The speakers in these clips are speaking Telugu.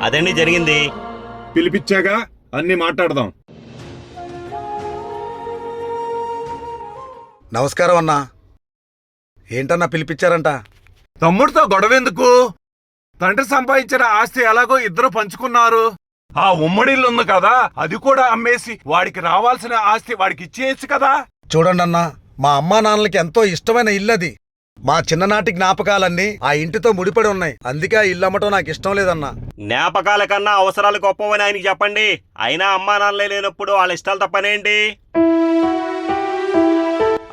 అదండి జరిగింది. పిలిపించాగా అన్ని మాట్లాడదాం. నమస్కారం అన్నా. ఏంటన్నా పిలిపించారంట? తమ్ముడితో గొడవెందుకు? తండ్రి సంపాదించిన ఆస్తి ఎలాగో ఇద్దరు పంచుకున్నారు. ఆ ఉమ్మడిల్లు ఉంది కదా, అది కూడా అమ్మేసి వాడికి రావాల్సిన ఆస్తి వాడికి ఇచ్చేయచ్చు కదా. చూడండి అన్నా, మా అమ్మా నాన్నలకి ఎంతో ఇష్టమైన ఇల్లు అది. మా చిన్ననాటి జ్ఞాపకాలన్నీ ఆ ఇంటితో ముడిపడి ఉన్నాయి. అందుకే ఆ ఇల్లు అమ్మటం నాకు ఇష్టం లేదన్నా. జ్ఞాపకాల కన్నా అవసరాలు గొప్పవని ఆయనకి చెప్పండి. అయినా అమ్మా నాన్నలే లేనప్పుడు వాళ్ళ ఇష్టాలు తప్పనేంటి?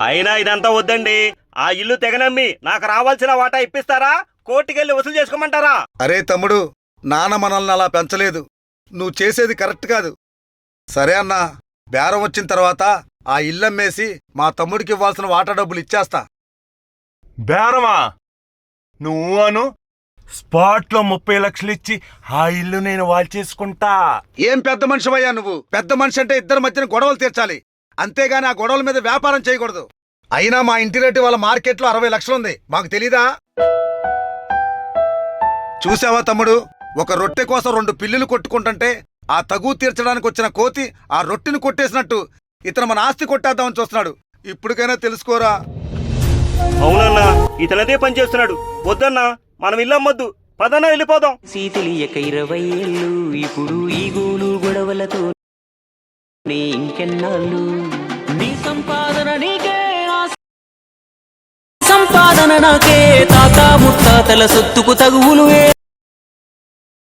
అయినా ఇదంతా వద్దండి. ఆ ఇల్లు తెగనమ్మి నాకు రావాల్సిన వాటా ఇప్పిస్తారా, కోర్టుకెళ్ళి వసూలు చేసుకోమంటారా? అరే తమ్ముడు, నాన్న మనల్ని అలా పెంచలేదు. నువ్వు చేసేది కరెక్ట్ కాదు. సరే అన్నా, బేరం వచ్చిన తర్వాత ఆ ఇల్లమ్మేసి మా తమ్ముడికి ఇవ్వాల్సిన వాటా డబ్బులు ఇచ్చేస్తా. బేరమా? నువ్వు అను స్పాట్ లో 30 లక్షలు ఇచ్చి ఆ ఇల్లు నేను వాల్చేసుకుంటా. ఏం పెద్ద మనిషివయ్యా నువ్వు? పెద్ద మనిషి అంటే ఇద్దరి మధ్యన గొడవలు తీర్చాలి, అంతేగాని ఆ గొడవల మీద వ్యాపారం చేయకూడదు. అయినా మా ఇంటి రేటు వాళ్ళ మార్కెట్లో 60 లక్షలుంది, మాకు తెలీదా? చూసావా తమ్ముడు, ఒక రొట్టె కోసం 2 పిల్లులు కొట్టుకుంటుంటే ఆ తగు తీర్చడానికి వచ్చిన కోతి ఆ రొట్టెను కొట్టేసినట్టు ఇతను మన ఆస్తి కొట్టేద్దామని చూస్తున్నాడు. ఇప్పటికైనా తెలుసుకోరా. అవునన్నా, ఇతనదే పని చేస్తున్నాడు. వద్దన్నా, మనం ఇల్లు అమ్మొద్దు, పదన్నా వెళ్ళిపోదాం. సీతలియక 20 ఏళ్ళు, ఇప్పుడు ఈ గోలు గొడవలతో ఇంకెన్నాళ్ళు? నీ సంపాదన నీకే, సంపాదన నాకే, తాత ముత్తాతల సొత్తుకు తగువులు.